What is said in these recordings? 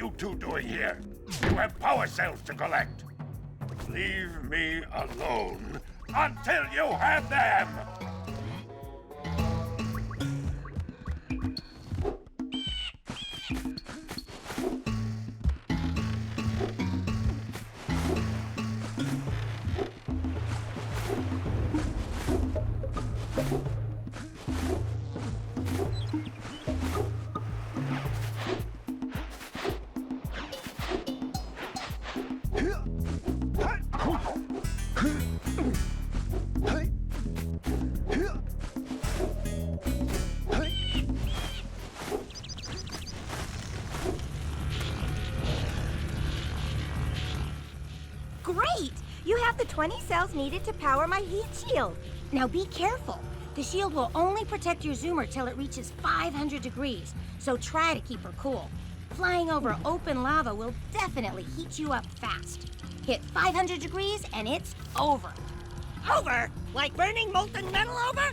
you two doing here? You have power cells to collect. Leave me alone until you have them! Great! You have the 20 cells needed to power my heat shield. Now be careful. The shield will only protect your zoomer till it reaches 500 degrees, so try to keep her cool. Flying over open lava will definitely heat you up fast. Hit 500 degrees and it's over. Over? Like burning molten metal over?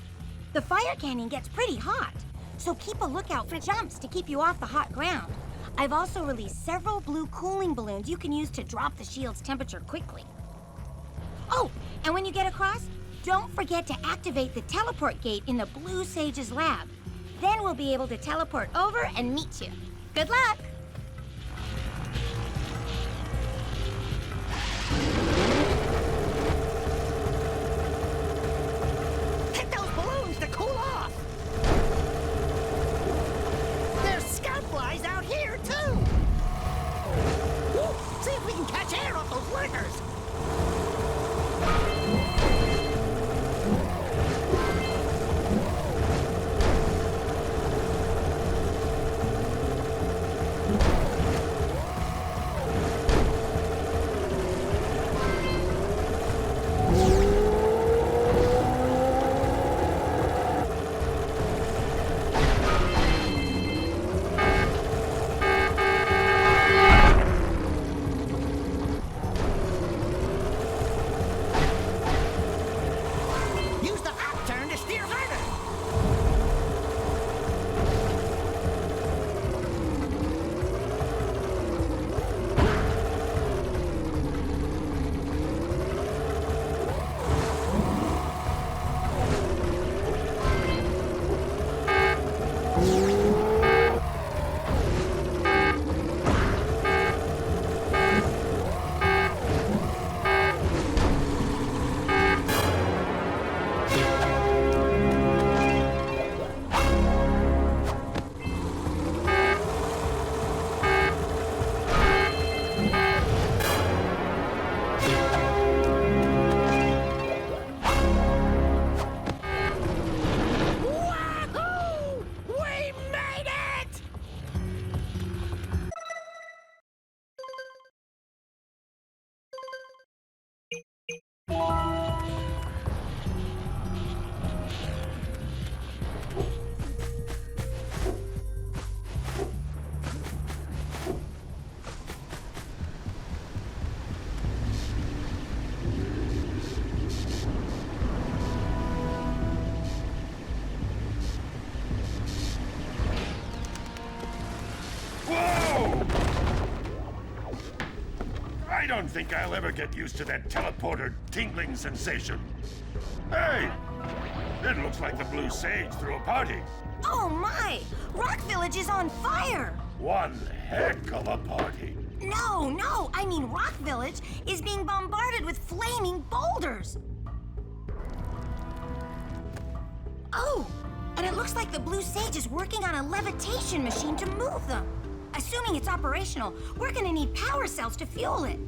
The fire canyon gets pretty hot, so keep a lookout for jumps to keep you off the hot ground. I've also released several blue cooling balloons you can use to drop the shield's temperature quickly. Oh, and when you get across, don't forget to activate the teleport gate in the Blue Sage's lab. Then we'll be able to teleport over and meet you. Good luck! Hit those balloons to cool off! There's scout flies out here, too! Woo! See if we can catch air off those lurkers! I don't think I'll ever get used to that teleporter tingling sensation. Hey! It looks like the Blue Sage threw a party. Oh my! Rock Village is on fire! One heck of a party. No, I mean Rock Village is being bombarded with flaming boulders! Oh, and it looks like the Blue Sage is working on a levitation machine to move them. Assuming it's operational, we're gonna need power cells to fuel it.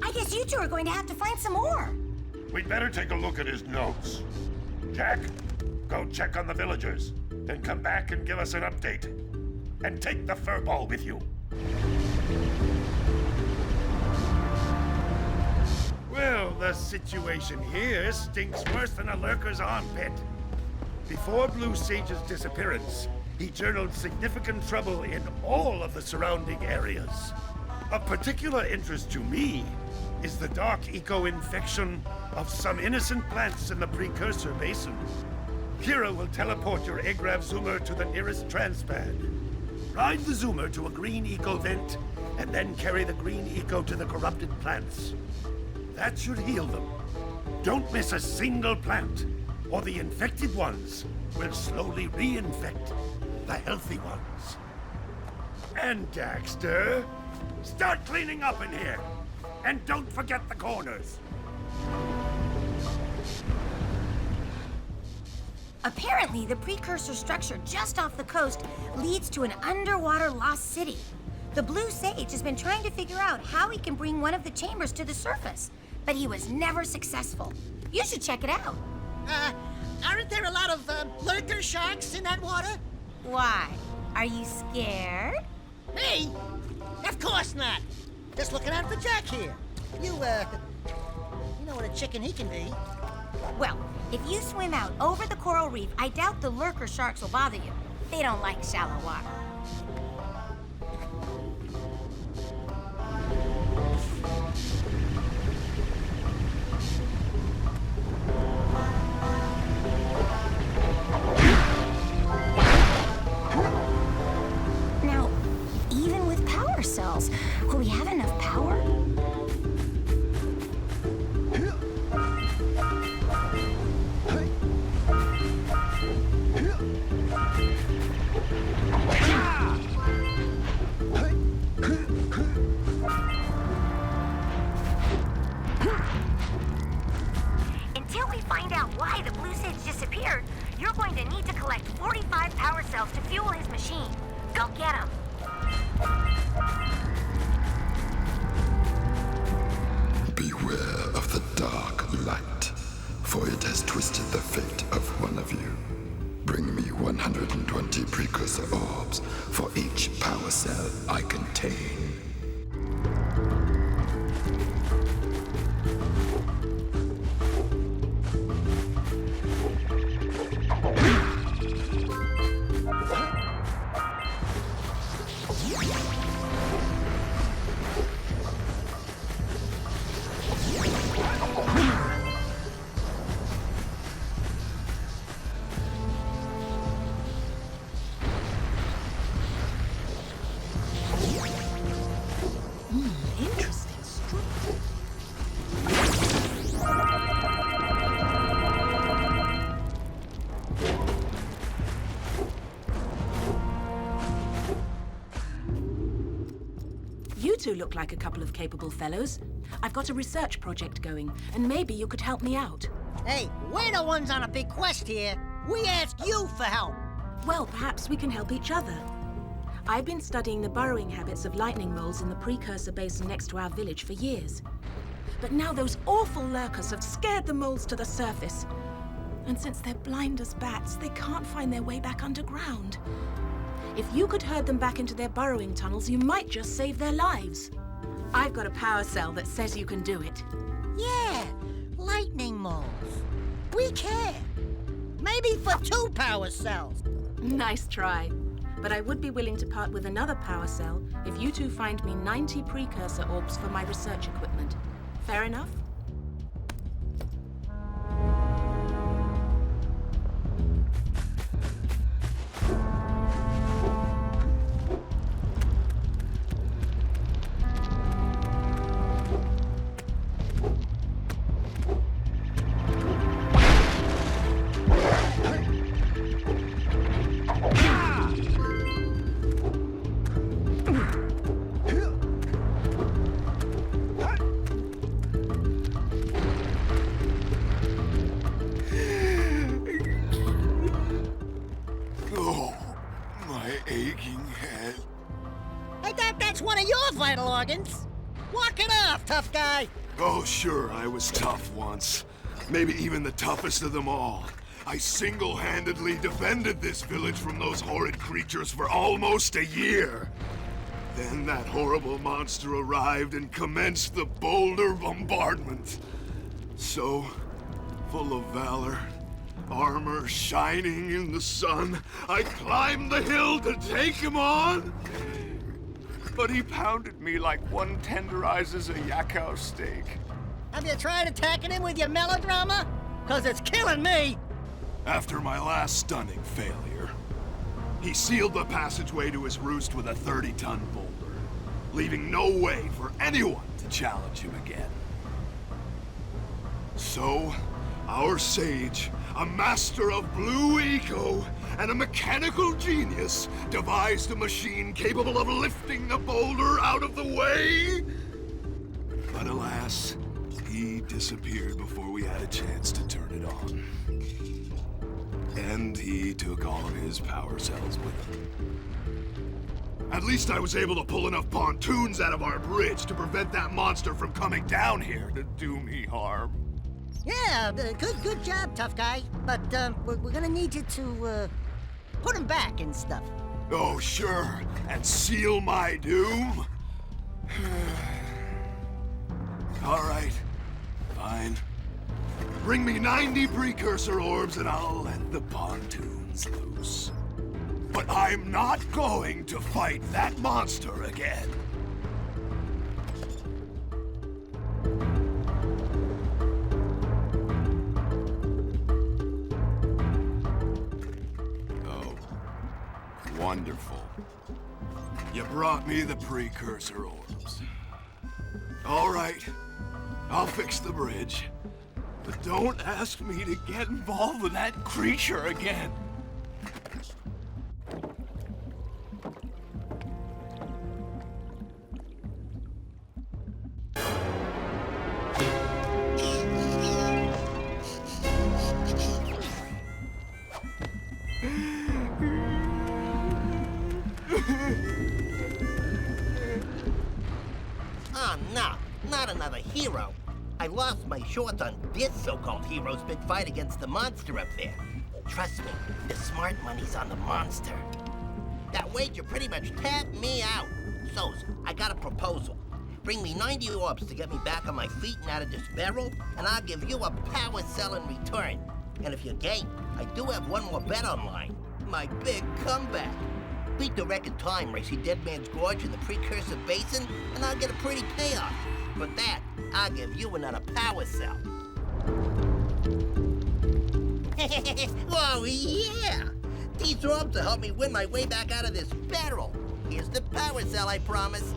I guess you two are going to have to find some more. We'd better take a look at his notes. Jak, go check on the villagers. Then come back and give us an update. And take the furball with you. Well, the situation here stinks worse than a lurker's armpit. Before Blue Sage's disappearance, he journaled significant trouble in all of the surrounding areas. Of particular interest to me is the dark eco-infection of some innocent plants in the Precursor Basin. Kira will teleport your Agrav Zoomer to the nearest transpad. Ride the Zoomer to a green eco vent and then carry the green eco to the corrupted plants. That should heal them. Don't miss a single plant, or the infected ones will slowly reinfect the healthy ones. And Daxter, start cleaning up in here. And don't forget the corners. Apparently, the precursor structure just off the coast leads to an underwater lost city. The Blue Sage has been trying to figure out how he can bring one of the chambers to the surface, but he was never successful. You should check it out. Aren't there a lot of lurker sharks in that water? Why? Are you scared? Me? Of course not. Just looking out for Jak here. You know what a chicken he can be. Well, if you swim out over the coral reef, I doubt the lurker sharks will bother you. They don't like shallow water. Now, even with power cells, will we have enough power? Until we find out why the Blue Sage disappeared, you're going to need to collect 45 power cells to fuel his machine. Go get them. Beware of the dark light, for it has twisted the fate of one of you. Bring me 120 precursor orbs for each power cell I contain. You two look like a couple of capable fellows. I've got a research project going, and maybe you could help me out. Hey, we're the ones on a big quest here. We ask you for help. Well, perhaps we can help each other. I've been studying the burrowing habits of lightning moles in the Precursor Basin next to our village for years. But now those awful lurkers have scared the moles to the surface. And since they're blind as bats, they can't find their way back underground. If you could herd them back into their burrowing tunnels, you might just save their lives. I've got a power cell that says you can do it. Yeah, lightning moles. We can. Maybe for 2 power cells. Nice try. But I would be willing to part with another power cell if you two find me 90 precursor orbs for my research equipment. Fair enough? One of your vital organs. Walk it off, tough guy. Oh, sure, I was tough once. Maybe even the toughest of them all. I single-handedly defended this village from those horrid creatures for almost a year. Then that horrible monster arrived and commenced the boulder bombardment. So, full of valor, armor shining in the sun, I climbed the hill to take him on. But he pounded me like one tenderizes a yakkow steak. Have you tried attacking him with your melodrama? 'Cause it's killing me. After my last stunning failure, he sealed the passageway to his roost with a 30-ton boulder. leaving no way for anyone to challenge him again. So, our sage, a master of blue eco, and a mechanical genius, devised a machine capable of lifting the boulder out of the way. But alas, he disappeared before we had a chance to turn it on. And he took all of his power cells with him. At least I was able to pull enough pontoons out of our bridge to prevent that monster from coming down here to do me harm. Yeah, good job, tough guy. But we're gonna need you to put him back and stuff. Oh, sure, and seal my doom? All right, fine. Bring me 90 Precursor orbs and I'll let the pontoons loose. But I'm not going to fight that monster again. Oh, wonderful. You brought me the Precursor orbs. All right, I'll fix the bridge. But don't ask me to get involved with that creature again. Oh, no, not another hero. I lost my shorts on this so-called hero's big fight against the monster up there. Trust me, the smart money's on the monster. That wager pretty much tapped me out. So, I got a proposal. Bring me 90 orbs to get me back on my feet and out of this barrel, and I'll give you a power cell in return. And if you're game, I do have one more bet online. My big comeback. Beat the record time race in Dead Man's Gorge in the Precursor Basin, and I'll get a pretty payoff. For that, I'll give you another power cell. Oh, yeah! These orbs will help me win my way back out of this barrel. Here's the power cell, I promise.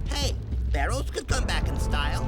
Hey, barrels could come back in style.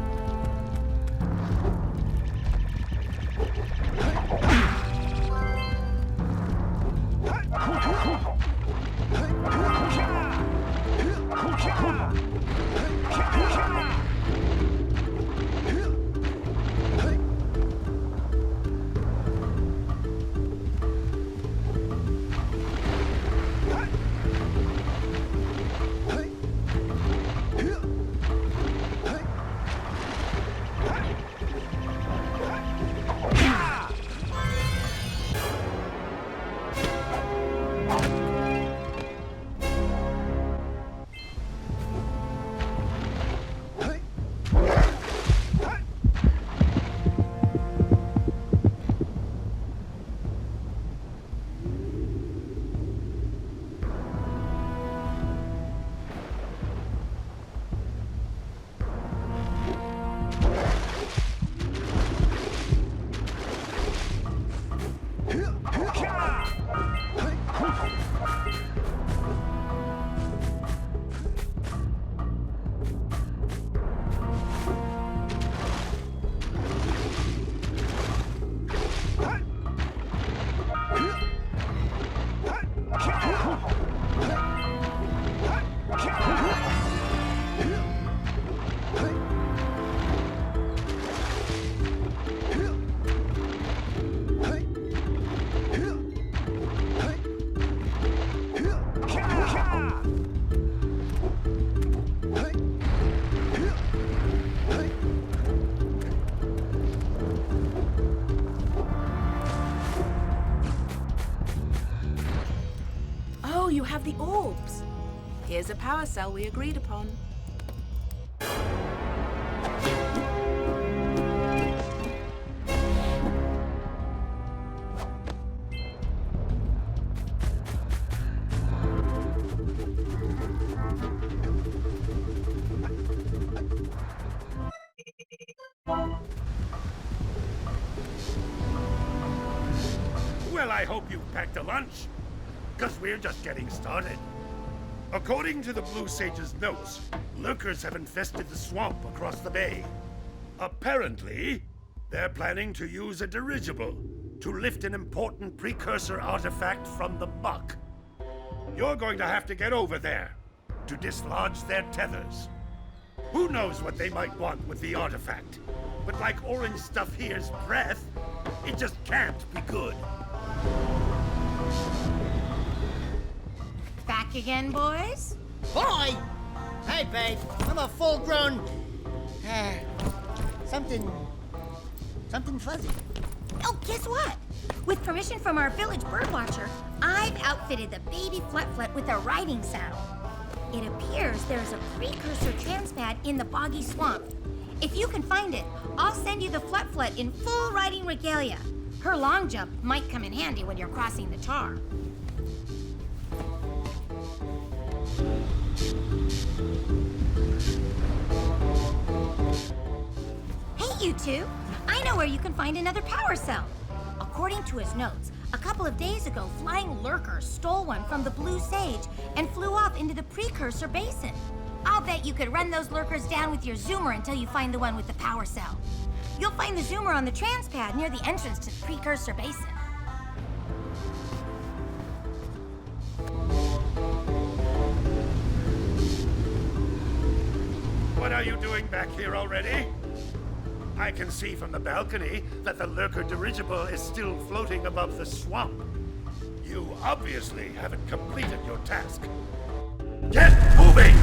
You have the orbs. Here's a power cell we agreed upon. Well, I hope you've packed a lunch, because we're just getting started. According to the Blue Sage's notes, lurkers have infested the swamp across the bay. Apparently, they're planning to use a dirigible to lift an important precursor artifact from the muck. You're going to have to get over there to dislodge their tethers. Who knows what they might want with the artifact? But like orange stuff here's breath, it just can't be good. Back again, boys? Boy! Hey, babe. I'm a full-grown... something fuzzy. Oh, guess what? With permission from our village birdwatcher, I've outfitted the baby Flut-Flut with a riding saddle. It appears there's a precursor transpad in the boggy swamp. If you can find it, I'll send you the Flut-Flut in full riding regalia. Her long jump might come in handy when you're crossing the tar. Hey, you two! I know where you can find another power cell. According to his notes, a couple of days ago, flying lurkers stole one from the Blue Sage and flew off into the Precursor Basin. I'll bet you could run those lurkers down with your zoomer until you find the one with the power cell. You'll find the zoomer on the transpad near the entrance to the Precursor Basin. What are you doing back here already? I can see from the balcony that the lurker dirigible is still floating above the swamp. You obviously haven't completed your task. Get moving!